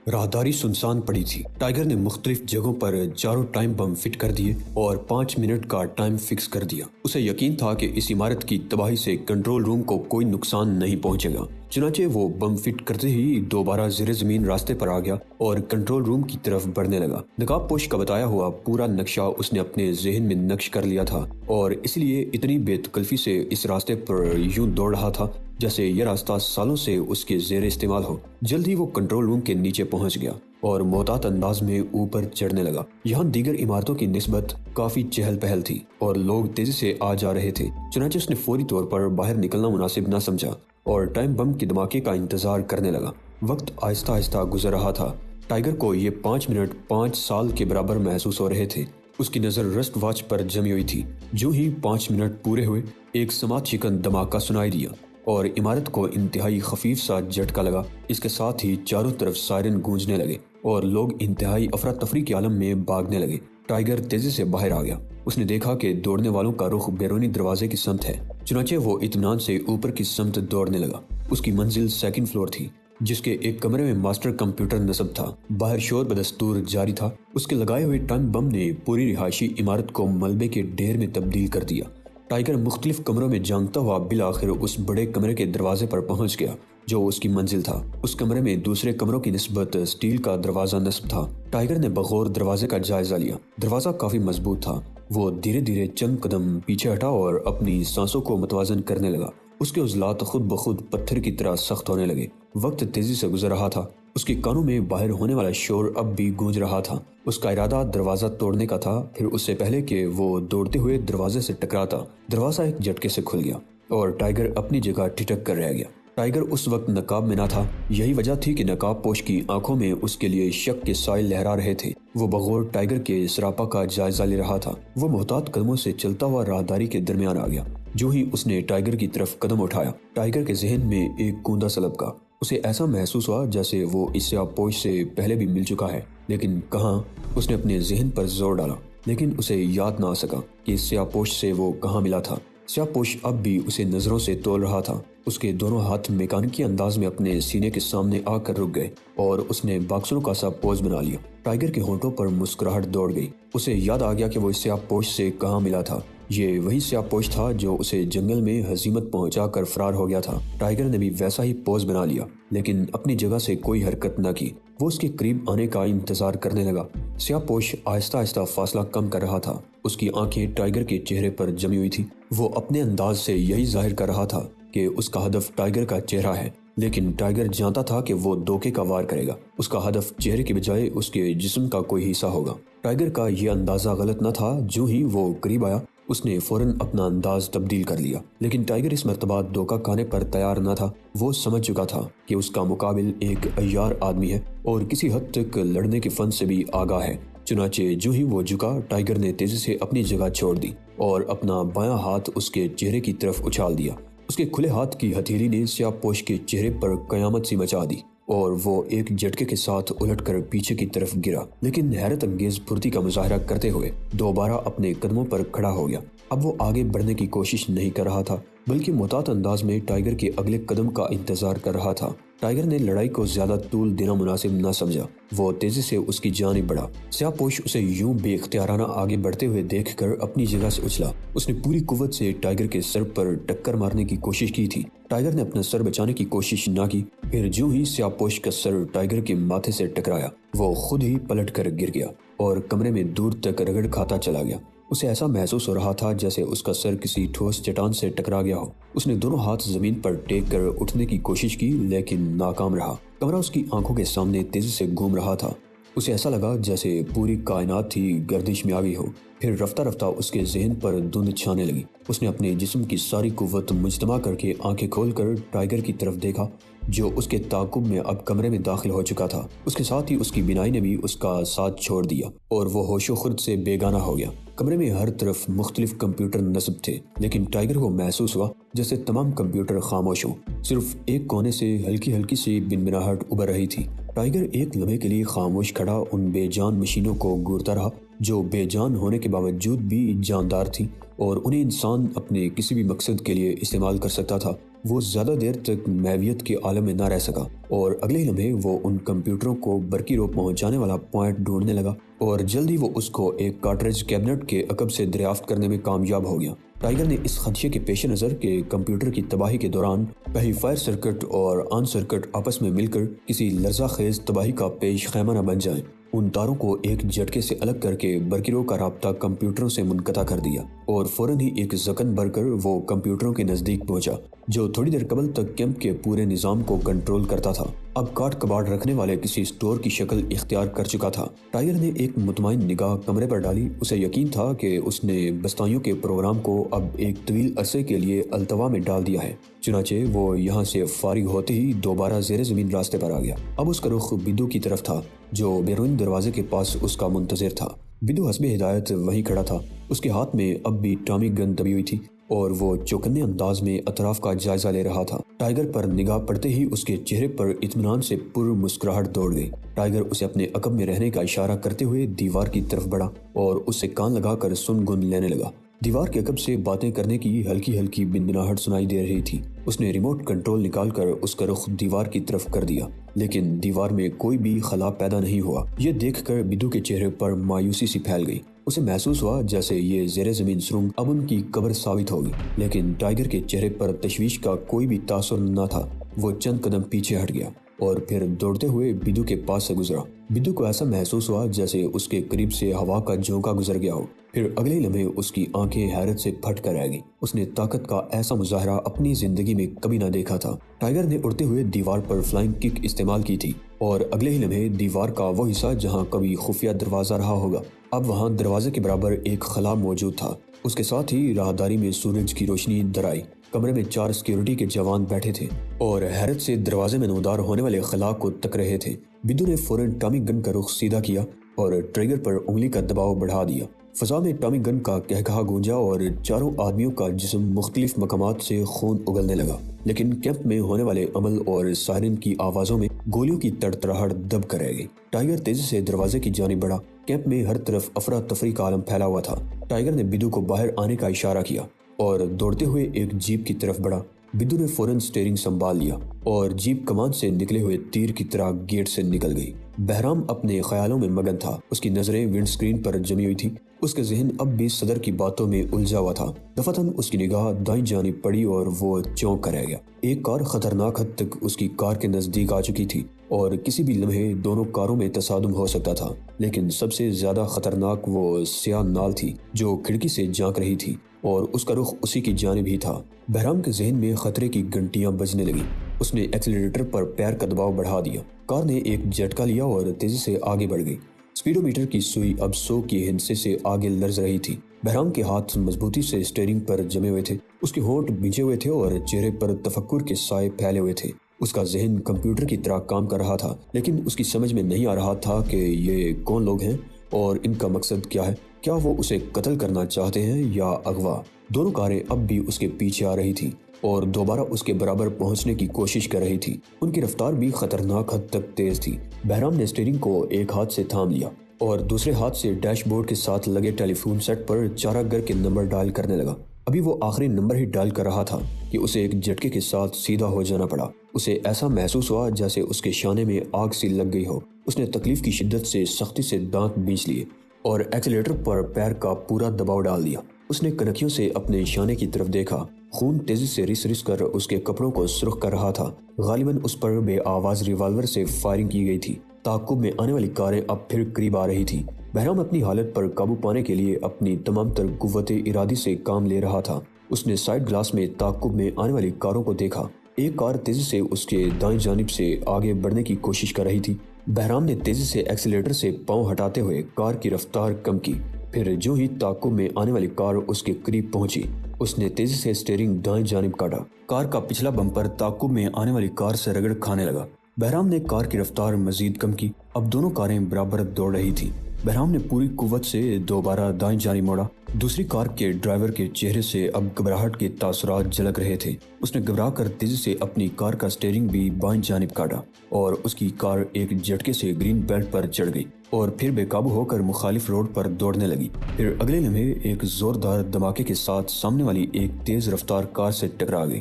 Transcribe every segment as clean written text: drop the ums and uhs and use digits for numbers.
راہداری سنسان پڑی تھی۔ ٹائیگر نے مختلف جگہوں پر چاروں ٹائم بم فٹ کر دیے اور 5 منٹ کا ٹائم فکس کر دیا۔ اسے یقین تھا کہ اس عمارت کی تباہی سے کنٹرول روم کو کوئی نقصان نہیں پہنچے گا۔ چنانچہ وہ بم فٹ کرتے ہی دوبارہ زیر زمین راستے پر آ گیا اور کنٹرول روم کی طرف بڑھنے لگا۔ نقاب پوش کا بتایا ہوا پورا نقشہ اس نے اپنے ذہن میں نقش کر لیا تھا اور اس لیے اتنی بے تکلفی سے اس راستے پر یوں دوڑ رہا تھا جیسے یہ راستہ سالوں سے اس کے زیر استعمال ہو۔ جلد ہی وہ کنٹرول روم کے نیچے پہنچ گیا اور محتاط انداز میں اوپر چڑھنے لگا۔ یہاں دیگر عمارتوں کی نسبت کافی چہل پہل تھی اور لوگ تیزی سے آ جا رہے تھے، چنانچہ اس نے فوری طور پر باہر نکلنا مناسب نہ سمجھا اور ٹائم بم کے دھماکے کا انتظار کرنے لگا۔ وقت آہستہ آہستہ گزر رہا تھا۔ ٹائیگر کو یہ 5 منٹ 5 سال کے برابر محسوس ہو رہے تھے۔ اس کی نظر رسٹ واچ پر جمی ہوئی تھی۔ جو ہی 5 منٹ پورے ہوئے، ایک سماعت شکن دھماکہ سنائی دیا اور عمارت کو انتہائی خفیف سا جھٹکا لگا۔ اس کے ساتھ ہی چاروں طرف سائرن گونجنے لگے اور لوگ انتہائی افراتفری کے عالم میں بھاگنے لگے۔ ٹائیگر تیزی سے باہر آ گیا۔ اس نے دیکھا کہ دوڑنے والوں کا رخ بیرونی دروازے کی سمت ہے، چنانچہ وہ اطمینان سے اوپر کی سمت دوڑنے لگا۔ اس کی منزل 2nd فلور تھی، جس کے ایک کمرے میں ماسٹر کمپیوٹر نصب تھا۔ باہر شور بدستور جاری تھا۔ اس کے لگائے ہوئے ٹائم بم نے پوری رہائشی عمارت کو ملبے کے ڈھیر میں تبدیل کر دیا۔ ٹائیگر مختلف کمروں میں جانگتا ہوا بالآخر اس بڑے کمرے کے دروازے پر پہنچ گیا جو اس کی منزل تھا۔ اس کمرے میں دوسرے کمروں کی نسبت سٹیل کا دروازہ نصب تھا۔ ٹائیگر نے بغور دروازے کا جائزہ لیا۔ دروازہ کافی مضبوط تھا۔ وہ دھیرے دھیرے چند قدم پیچھے ہٹا اور اپنی سانسوں کو متوازن کرنے لگا۔ اس کے عضلات خود بخود پتھر کی طرح سخت ہونے لگے۔ وقت تیزی سے گزر رہا تھا۔ اس کے کانوں میں باہر ہونے والا شور اب بھی گونج رہا تھا۔ اس کا ارادہ دروازہ توڑنے کا تھا، پھر اس سے پہلے کہ وہ دوڑتے ہوئے دروازے سے ٹکراتا، دروازہ ایک جھٹکے سے کھل گیا اور ٹائیگر اپنی جگہ ٹھٹک کر رہ گیا۔ ٹائیگر اس وقت نقاب میں نہ تھا۔ یہی وجہ تھی کہ نقاب پوش کی آنکھوں میں اس کے لیے شک کے سائے لہرا رہے تھے۔ وہ بغور ٹائیگر کے سراپا کا جائزہ لے رہا تھا۔ وہ محتاط قدموں سے چلتا ہوا راہداری کے درمیان آ گیا۔ جو ہی اس نے ٹائیگر کی طرف قدم اٹھایا، ٹائیگر کے ذہن میں ایک کوندا سی لپکا۔ اسے ایسا محسوس ہوا جیسے وہ اس سیاہ پوش سے پہلے بھی مل چکا ہے، لیکن کہاں؟ اس نے اپنے ذہن پر زور ڈالا، لیکن اسے یاد نہ آ سکا کہ اس سیاہ پوش سے وہ کہاں ملا تھا۔ سیاہ پوش اب بھی اسے نظروں سے تول رہا تھا۔ اس کے دونوں ہاتھ میکانکی انداز میں اپنے سینے کے سامنے آ کر رک گئے اور اس نے باکسروں کا سا پوز بنا لیا۔ ٹائیگر کے ہونٹوں پر مسکراہٹ دوڑ گئی۔ اسے یاد آ گیا کہ وہ اس سیاہ پوش سے کہاں ملا تھا۔ یہ وہی سیاہ پوش تھا جو اسے جنگل میں ہزیمت پہنچا کر فرار ہو گیا تھا۔ ٹائیگر نے بھی ویسا ہی پوز بنا لیا، لیکن اپنی جگہ سے کوئی حرکت نہ کی۔ وہ اس کے قریب آنے کا انتظار کرنے لگا۔ سیاہ پوش آہستہ آہستہ فاصلہ کم کر رہا تھا۔ اس کی آنکھیں ٹائیگر کے چہرے پر جمی ہوئی تھی۔ وہ اپنے انداز سے یہی ظاہر کر رہا تھا کہ اس کا ہدف ٹائیگر کا چہرہ ہے، لیکن ٹائیگر جانتا تھا کہ وہ دھوکے کا وار کرے گا۔ اس کا ہدف چہرے کے بجائے اس کے جسم کا کوئی حصہ ہوگا۔ ٹائیگر کا یہ اندازہ غلط نہ تھا۔ جو ہی وہ قریب آیا، اس نے فوراً اپنا انداز تبدیل کر لیا، لیکن ٹائیگر اس مرتبہ دھوکہ کھانے پر تیار نہ تھا۔ وہ سمجھ چکا تھا کہ اس کا مقابل ایک عیار آدمی ہے اور کسی حد تک لڑنے کے فن سے بھی آگاہ ہے۔ چنانچہ جو ہی وہ جھکا، ٹائیگر نے تیزی سے اپنی جگہ چھوڑ دی اور اپنا بایاں ہاتھ اس کے چہرے کی طرف اچھال دیا۔ اس کے کھلے ہاتھ کی ہتھیلی نے سیاہ پوش کے چہرے پر قیامت سی مچا دی اور وہ ایک جھٹکے کے ساتھ الٹ کر پیچھے کی طرف گرا، لیکن حیرت انگیز پھرتی کا مظاہرہ کرتے ہوئے دوبارہ اپنے قدموں پر کھڑا ہو گیا۔ اب وہ آگے بڑھنے کی کوشش نہیں کر رہا تھا، بلکہ محتاط انداز میں ٹائیگر کے اگلے قدم کا انتظار کر رہا تھا۔ ٹائیگر نے لڑائی کو زیادہ طول دینا مناسب نہ سمجھا۔ وہ تیزی سے اس کی جانب بڑھا۔ سیاہ پوش اسے یوں بے اختیارانہ آگے بڑھتے ہوئے دیکھ کر اپنی جگہ سے اچھلا۔ اس نے پوری قوت سے ٹائیگر کے سر پر ٹکر مارنے کی کوشش کی تھی۔ ٹائیگر نے اپنا سر بچانے کی کوشش نہ کی۔ پھر جو ہی سیاہ پوش کا سر ٹائیگر کے ماتھے سے ٹکرایا، وہ خود ہی پلٹ کر گر گیا اور کمرے میں دور تک رگڑ کھاتا چلا گیا۔ اسے ایسا محسوس ہو رہا تھا جیسے اس کا سر کسی ٹھوس چٹان سے ٹکرا گیا ہو۔ اس نے دونوں ہاتھ زمین پر ٹیک کر اٹھنے کی کوشش کی، لیکن ناکام رہا۔ کمرہ اس کی آنکھوں کے سامنے تیزی سے گھوم رہا تھا۔ اسے ایسا لگا جیسے پوری کائنات ہی گردش میں آ گئی ہو۔ پھر رفتہ رفتہ اس کے ذہن پر دھند چھانے لگی۔ اس نے اپنے جسم کی ساری قوت مجتمع کر کے آنکھیں کھول کر ٹائیگر کی طرف دیکھا، جو اس کے تعاقب میں اب کمرے میں داخل ہو چکا تھا۔ اس کے ساتھ ہی اس کی بینائی نے بھی اس کا ساتھ چھوڑ دیا اور وہ ہوش و خرد سے بیگانہ ہو گیا۔ کمرے میں ہر طرف مختلف کمپیوٹر نصب تھے، لیکن ٹائیگر کو محسوس ہوا جیسے تمام کمپیوٹر خاموش ہوں۔ صرف ایک کونے سے ہلکی ہلکی سی بنبناہٹ ابھر رہی تھی۔ ٹائیگر ایک لمحے کے لیے خاموش کھڑا ان بے جان مشینوں کو گھورتا رہا، جو بے جان ہونے کے باوجود بھی جاندار تھی اور انہیں انسان اپنے کسی بھی مقصد کے لیے استعمال کر سکتا تھا۔ وہ زیادہ دیر تک محویت کے عالم میں نہ رہ سکا اور اگلے ہی لمحے وہ ان کمپیوٹروں کو برقی رو پہنچانے والا پوائنٹ ڈھونڈنے لگا اور جلدی وہ اس کو ایک کارٹریج کیبنٹ کے عقب سے دریافت کرنے میں کامیاب ہو گیا۔ ٹائیگر نے اس خدشے کے پیش نظر کہ کمپیوٹر کی تباہی کے دوران کہیں فائر سرکٹ اور آن سرکٹ آپس میں مل کر کسی لرزہ خیز تباہی کا پیش خیمہ نہ بن جائیں، ان تاروں کو ایک جھٹکے سے الگ کر کے برقی رو کا رابطہ کمپیوٹروں سے منقطع کر دیا اور فوراً ہی ایک زکن بھر کر وہ کمپیوٹروں کے نزدیک پہنچا جو تھوڑی دیر قبل تک کیمپ کے پورے نظام کو کنٹرول کرتا تھا، اب کاٹ کباڑ رکھنے والے کسی اسٹور کی شکل اختیار کر چکا تھا۔ ٹائیگر نے ایک مطمئن نگاہ کمرے پر ڈالی، اسے یقین تھا کہ اس نے بستائیوں کے پروگرام کو اب ایک طویل عرصے کے لیے التوا میں ڈال دیا ہے، چنانچہ وہ یہاں سے فارغ ہوتے ہی دوبارہ زیر زمین راستے پر آ گیا۔ اب اس کا رخ بدو کی طرف تھا جو بیرون دروازے کے پاس اس کا منتظر تھا۔ بدو حسب ہدایت وہیں کھڑا تھا، اس کے ہاتھ میں اب بھی ٹامی گن دبی ہوئی تھی اور وہ چوکنے انداز میں اطراف کا جائزہ لے رہا تھا۔ ٹائیگر پر نگاہ پڑتے ہی اس کے چہرے پر اطمینان سے پر مسکراہٹ دوڑ گئی۔ ٹائیگر اسے اپنے عقب میں رہنے کا اشارہ کرتے ہوئے دیوار کی طرف بڑھا اور اس سے کان لگا کر سن گن لینے لگا۔ دیوار کے عقب سے باتیں کرنے کی ہلکی ہلکی بنبناہٹ سنائی دے رہی تھی۔ اس نے ریموٹ کنٹرول نکال کر اس کا رخ دیوار کی طرف کر دیا، لیکن دیوار میں کوئی بھی خلا پیدا نہیں ہوا۔ یہ دیکھ کر بدو کے چہرے پر مایوسی سی پھیل گئی، اسے محسوس ہوا جیسے یہ زیر زمین سرنگ اب ان کی قبر ثابت ہوگی، لیکن ٹائیگر کے چہرے پر تشویش کا کوئی بھی تاثر نہ تھا۔ وہ چند قدم پیچھے ہٹ گیا اور پھر دوڑتے ہوئے بدو کے پاس سے گزرا۔ بدو کو ایسا محسوس ہوا جیسے اس کے قریب سے ہوا کا جھونکا گزر گیا ہو، پھر اگلے لمحے اس کی آنکھیں حیرت سے پھٹ کر رہ گئی۔ اس نے طاقت کا ایسا مظاہرہ اپنی زندگی میں کبھی نہ دیکھا تھا۔ ٹائیگر نے اڑتے ہوئے دیوار پر فلائنگ کک استعمال کی تھی اور اگلے ہی لمحے دیوار کا وہ حصہ جہاں کبھی خفیہ دروازہ رہا ہوگا، اب وہاں دروازے کے برابر ایک خلا موجود تھا۔ اس کے ساتھ ہی راہداری میں سورج کی روشنی در آئی۔ کمرے میں 4 سیکیورٹی کے جوان بیٹھے تھے اور حیرت سے دروازے میں نمودار ہونے والے خلا کو تک رہے تھے۔ بدو نے فوراً ٹامی گن کا رخ سیدھا کیا اور ٹریگر پر انگلی کا دباؤ بڑھا دیا۔ فضا میں ٹامی گن کا کہکہا گونجا اور چاروں آدمیوں کا جسم مختلف مقامات سے خون اگلنے لگا، لیکن کیمپ میں ہونے والے عمل اور سائرن کی آوازوں میں گولیوں کی تڑتڑاہٹ دب کر رہ گئی۔ ٹائیگر تیزی سے دروازے کی جانب بڑھا۔ کیمپ میں ہر طرف افراتفری کا عالم پھیلا ہوا تھا۔ ٹائیگر نے بدو کو باہر آنے کا اشارہ کیا اور دوڑتے ہوئے ایک جیپ کی طرف بڑھا۔ بدو نے فوراً سٹیئرنگ سنبھال لیا اور جیپ کمان سے نکلے ہوئے تیر کی طرح گیٹ سے نکل گئی۔ بہرام اپنے خیالوں میں مگن تھا، اس کی نظریں ونڈ سکرین پر جمی ہوئی تھی، اس کا ذہن اب بھی صدر کی باتوں میں الجھا ہوا تھا۔ دفعتاً اس کی نگاہ دائیں جانب پڑی اور وہ چونک کر رہ گیا۔ ایک کار خطرناک حد تک اس کی کار کے نزدیک آ چکی تھی اور کسی بھی لمحے دونوں کاروں میں تصادم ہو سکتا تھا، لیکن سب سے زیادہ خطرناک وہ سیاہ نال تھی جو کھڑکی سے جھانک رہی تھی اور اس کا رخ اسی کی جانب ہی تھا۔ بہرام کے ذہن میں خطرے کی گھنٹیاں بجنے لگیں۔ اس نے ایکسیلریٹر پر پیر کا دباؤ بڑھا دیا۔ کار نے ایک جھٹکا لیا اور تیزی سے آگے بڑھ گئی۔ سپیڈو میٹر کی سوئی اب 100 کے ہندسے سے آگے لرز رہی تھی۔ بہرام کے ہاتھ مضبوطی سے سٹیئرنگ پر جمے ہوئے تھے، اس کے ہونٹ بھیجے ہوئے تھے اور چہرے پر تفکر کے سائے پھیلے ہوئے تھے۔ اس کا ذہن کمپیوٹر کی طرح کام کر رہا تھا، لیکن اس کی سمجھ میں نہیں آ رہا تھا کہ یہ کون لوگ ہیں اور ان کا مقصد کیا ہے۔ کیا وہ اسے قتل کرنا چاہتے ہیں یا اغوا؟ دونوں کاریں اب بھی اس کے پیچھے آ رہی تھی اور دوبارہ اس کے برابر پہنچنے کی کوشش کر رہی تھی۔ ان کی رفتار بھی خطرناک حد تک تیز تھی۔ بہرام نے سٹیئرنگ کو ایک ہاتھ سے تھام لیا اور دوسرے ہاتھ سے ڈیش بورڈ کے ساتھ لگے ٹیلی فون سیٹ پر چارہ گر کے نمبر ڈائل کرنے لگا۔ ابھی وہ آخری نمبر ہی ڈائل کر رہا تھا کہ اسے ایک جھٹکے کے ساتھ سیدھا ہو جانا پڑا۔ اسے ایسا محسوس ہوا جیسے اس کے شانے میں آگ سی لگ گئی ہو۔ اس نے تکلیف کی شدت سے سختی سے دانت بیچ لیے اور ایکسیلریٹر پر پیر کا پورا دباؤ ڈال دیا۔ اس نے کنکھیوں سے اپنے شانے کی طرف دیکھا۔ خون تیزی سے رس رس کر اس کے کپڑوں کو سرخ کر رہا تھا۔ غالباً اس پر بے آواز ریوالور سے فائرنگ کی گئی تھی۔ تعاقب میں آنے والی کاریں اب پھر قریب آ رہی تھی۔ بہرام اپنی حالت پر قابو پانے کے لیے اپنی تمام تر قوت ارادی سے کام لے رہا تھا۔ اس نے سائیڈ گلاس میں تعاقب میں آنے والی کاروں کو دیکھا۔ ایک کار تیزی سے اس کے دائیں جانب سے آگے بڑھنے کی کوشش کر رہی تھی۔ بہرام نے تیزی سے ایکسیلریٹر سے پاؤں ہٹاتے ہوئے کار کی رفتار کم کی۔ پھر جو ہی تعاقب میں آنے والی کار اس کے قریب پہنچی، اس نے تیزی سے سٹیئرنگ دائیں جانب کاٹا۔ کار کا پچھلا بمپر تعاقب میں آنے والی کار سے رگڑ کھانے لگا۔ بہرام نے کار کی رفتار مزید کم کی۔ اب دونوں کاریں برابر دوڑ رہی تھیں۔ بہرام نے پوری قوت سے دوبارہ دائیں جانب موڑا۔ دوسری کار کے ڈرائیور کے چہرے سے اب گھبراہٹ کے تاثرات جھلک رہے تھے۔ اس نے گھبرا کر تیزی سے اپنی کار کا سٹیئرنگ بھی بائیں جانب کاٹا اور اس کی کار ایک جھٹکے سے گرین بیلٹ پر چڑھ گئی اور پھر بے قابو ہو کر مخالف روڈ پر دوڑنے لگی۔ پھر اگلے لمحے ایک زوردار دھماکے کے ساتھ سامنے والی ایک تیز رفتار کار سے ٹکرا گئی۔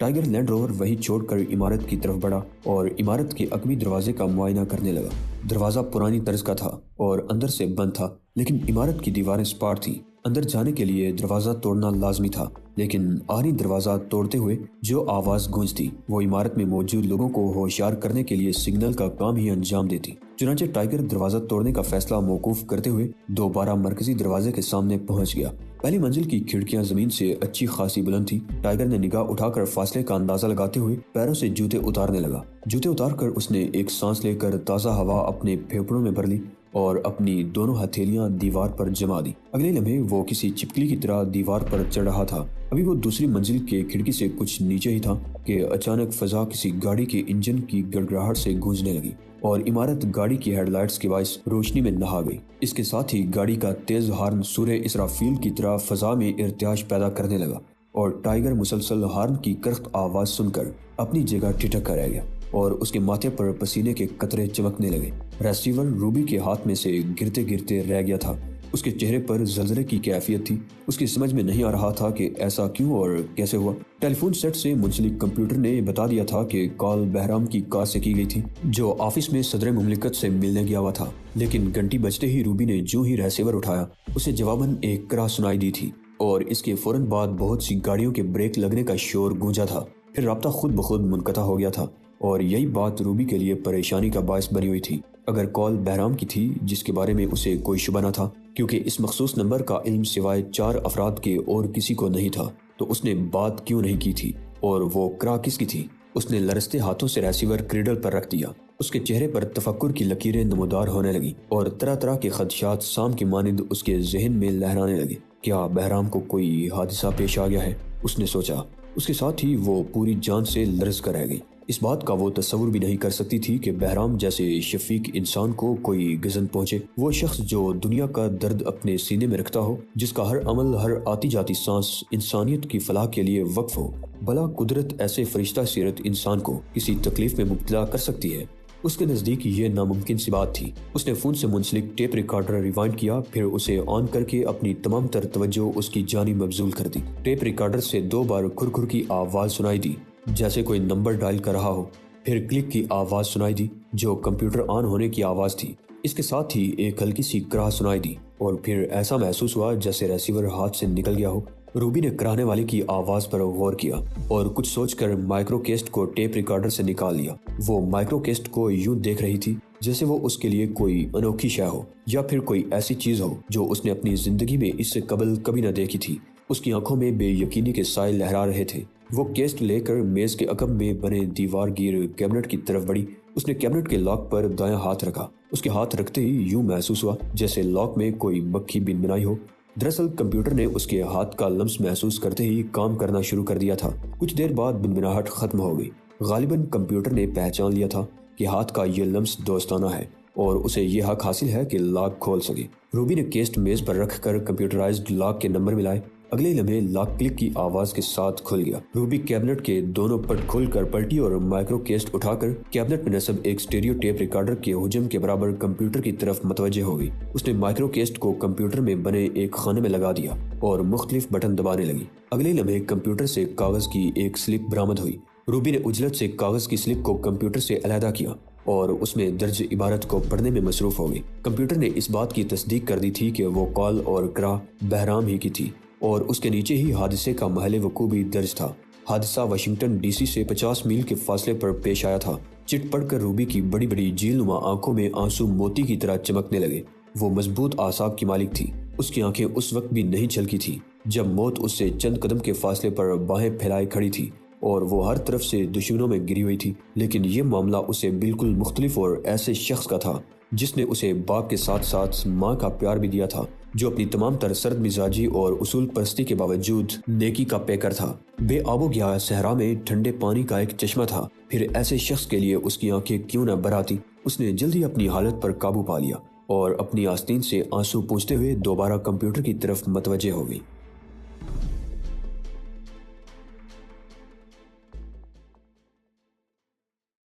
ٹائگر لینڈ روور وہی چھوڑ کر عمارت کی طرف بڑھا اور عمارت کے عقبی دروازے کا معائنہ کرنے لگا۔ دروازہ پرانی طرز کا تھا اور اندر سے بند تھا، لیکن عمارت کی دیواریں سپاٹ تھیں۔ اندر جانے کے لیے دروازہ توڑنا لازمی تھا، لیکن آہنی دروازہ توڑتے ہوئے جو آواز گونجتی وہ عمارت میں موجود لوگوں کو ہوشیار کرنے کے لیے سگنل کا کام ہی انجام دیتی۔ چنانچہ ٹائگر دروازہ توڑنے کا فیصلہ موقوف کرتے ہوئے دوبارہ مرکزی دروازے کے سامنے پہنچ گیا۔ پہلی منزل کی کھڑکیاں زمین سے اچھی خاصی بلند تھی۔ ٹائگر نے نگاہ اٹھا کر فاصلے کا اندازہ لگاتے ہوئے پیروں سے جوتے اتارنے لگا۔ جوتے اتار کر اس نے ایک سانس لے کر تازہ ہوا اپنے پھیپھڑوں میں بھر لی اور اپنی دونوں ہتھیلیاں دیوار پر جما دی۔ اگلے لمحے وہ کسی چھپکلی کی طرح دیوار پر چڑھ رہا تھا۔ ابھی وہ دوسری منزل کے کھڑکی سے کچھ نیچے ہی تھا کہ اچانک فضا کسی گاڑی کے انجن کی گڑگڑاہٹ سے گونجنے لگی اور عمارت گاڑی کی ہیڈ لائٹس کے باعث روشنی میں نہا گئی۔ اس کے ساتھ ہی گاڑی کا تیز ہارن سورہ اسرافیل کی طرح فضا میں ارتعاش پیدا کرنے لگا اور ٹائگر مسلسل ہارن کی کرخت آواز سن کر اپنی جگہ ٹھٹک کر رہ گیا اور اس کے ماتھے پر پسینے کے قطرے چمکنے لگے۔ ریسیور روبی کے ہاتھ میں سے گرتے گرتے رہ گیا تھا۔ اس کے چہرے پر زلزلے کی کیفیت تھی۔ اس کی سمجھ میں نہیں آ رہا تھا کہ ایسا کیوں اور کیسے ہوا۔ ٹیلی فون سیٹ سے منسلک کمپیوٹر نے بتا دیا تھا کہ کال بہرام کی کار سے کی گئی تھی، جو آفس میں صدر مملکت سے ملنے گیا ہوا تھا۔ لیکن گھنٹی بجتے ہی روبی نے جو ہی ریسیور اٹھایا اسے جواباً ایک کرا سنائی دی تھی اور اس کے فوراً بعد بہت سی گاڑیوں کے بریک لگنے کا شور گونجا تھا۔ پھر رابطہ خود بخود منقطع ہو گیا تھا اور یہی بات روبی کے لیے پریشانی کا باعث بنی ہوئی تھی۔ اگر کال بہرام کی تھی، جس کے بارے میں اسے کوئی شبہ نہ تھا کیونکہ اس مخصوص نمبر کا علم سوائے 4 افراد کے اور کسی کو نہیں تھا، تو اس نے بات کیوں نہیں کی تھی اور وہ کرا کس کی تھی؟ اس نے لرزتے ہاتھوں سے ریسیور کریڈل پر رکھ دیا۔ اس کے چہرے پر تفکر کی لکیریں نمودار ہونے لگیں اور طرح طرح کے خدشات سام کی مانند اس کے ذہن میں لہرانے لگے۔ کیا بہرام کو کوئی حادثہ پیش آ گیا ہے؟ اس نے سوچا۔ اس کے ساتھ ہی وہ پوری جان سے لرز کر رہ گئی۔ اس بات کا وہ تصور بھی نہیں کر سکتی تھی کہ بہرام جیسے شفیق انسان کو کوئی گزن پہنچے۔ وہ شخص جو دنیا کا درد اپنے سینے میں رکھتا ہو، جس کا ہر عمل، ہر آتی جاتی سانس انسانیت کی فلاح کے لیے وقف ہو، بھلا قدرت ایسے فرشتہ سیرت انسان کو کسی تکلیف میں مبتلا کر سکتی ہے؟ اس کے نزدیک یہ ناممکن سی بات تھی۔ اس نے فون سے منسلک ٹیپ ریکارڈر ریوائنڈ کیا، پھر اسے آن کر کے اپنی تمام تر توجہ اس کی جانب مبذول کر دی۔ ٹیپ ریکارڈر سے 2 بار کھر کھر کی آواز سنائی دی جیسے کوئی نمبر ڈائل کر رہا ہو، پھر کلک کی آواز سنائی دی جو کمپیوٹر آن ہونے کی آواز تھی۔ اس کے ساتھ ہی ایک ہلکی سی کراہ سنائی دی اور پھر ایسا محسوس ہوا جیسے ریسیور ہاتھ سے نکل گیا ہو۔ روبی نے کرانے والے کی آواز پر غور کیا اور کچھ سوچ کر مائکرو کیسٹ کو ٹیپ ریکارڈر سے نکال لیا۔ وہ مائکرو کیسٹ کو یوں دیکھ رہی تھی جیسے وہ اس کے لیے کوئی انوکھی شے ہو یا پھر کوئی ایسی چیز ہو جو اس نے اپنی زندگی میں اس سے قبل کبھی نہ دیکھی تھی۔ اس کی آنکھوں میں بے یقینی کے سائے لہرا رہے تھے۔ وہ کیسٹ لے کر میز کے عقب میں بنے دیوار گیر کیبنٹ کی طرف بڑھی۔ اس نے کیبنٹ کے لاک پر دایاں ہاتھ رکھا۔ اس کے ہاتھ رکھتے ہی یوں محسوس ہوا جیسے لاک میں کوئی مکھی بنبنائی ہو۔ دراصل کمپیوٹر نے اس کے ہاتھ کا لمس محسوس کرتے ہی کام کرنا شروع کر دیا تھا۔ کچھ دیر بعد بنبناہٹ ختم ہو گئی۔ غالباً کمپیوٹر نے پہچان لیا تھا کہ ہاتھ کا یہ لمس دوستانہ ہے اور اسے یہ حق حاصل ہے کہ لاک کھول سکے۔ روبی نے کیسٹ میز پر رکھ کر کمپیوٹرائزڈ لاک کے نمبر ملائے۔ اگلے لمحے لاک کلک کی آواز کے ساتھ کھل گیا۔ روبی کیبنٹ کے دونوں پٹ کھول کر پلٹی اور مائکرو کیسٹ اٹھا کر کیبنٹ میں نصب ایک اسٹیریو ٹیپ ریکارڈر کے حجم کے برابر کمپیوٹر کی طرف متوجہ ہو گئی۔ اس نے مائکرو کیسٹ کو کمپیوٹر میں بنے ایک خانے میں لگا دیا اور مختلف بٹن دبانے لگی۔ اگلے لمحے کمپیوٹر سے کاغذ کی ایک سلپ برآمد ہوئی۔ روبی نے اجلت سے کاغذ کی سلپ کو کمپیوٹر سے علیحدہ کیا اور اس میں درج عبارت کو پڑھنے میں مصروف ہو گئی۔ کمپیوٹر نے اس بات کی تصدیق کر دی تھی کہ وہ کال اور کرا بہرام ہی کی تھی اور اس کے نیچے ہی حادثے کا محل وقوع بھی درج تھا۔ حادثہ واشنگٹن ڈی سی سے 50 میل کے فاصلے پر پیش آیا تھا۔ چٹ پڑھ کر روبی کی بڑی بڑی جیل نما آنکھوں میں آنسو موتی کی طرح چمکنے لگے۔ وہ مضبوط اعصاب کی مالک تھی۔ اس کی آنکھیں اس وقت بھی نہیں چھلکی تھی جب موت اس سے چند قدم کے فاصلے پر باہیں پھیلائے کھڑی تھی اور وہ ہر طرف سے دشمنوں میں گری ہوئی تھی۔ لیکن یہ معاملہ اسے بالکل مختلف اور ایسے شخص کا تھا جس نے اسے باغ کے ساتھ ساتھ ماں کا پیار بھی دیا تھا، جو اپنی تمام تر سرد مزاجی اور اصول پرستی کے باوجود نیکی کا پیکر تھا۔ بے آب و گیا صحرا میں ٹھنڈے پانی کا ایک چشمہ تھا۔ پھر ایسے شخص کے لیے اس کی آنکھیں کیوں نہ بھر آتی۔ اس نے جلدی اپنی حالت پر قابو پا لیا اور اپنی آستین سے آنسو پونچھتے ہوئے دوبارہ کمپیوٹر کی طرف متوجہ ہو گئی۔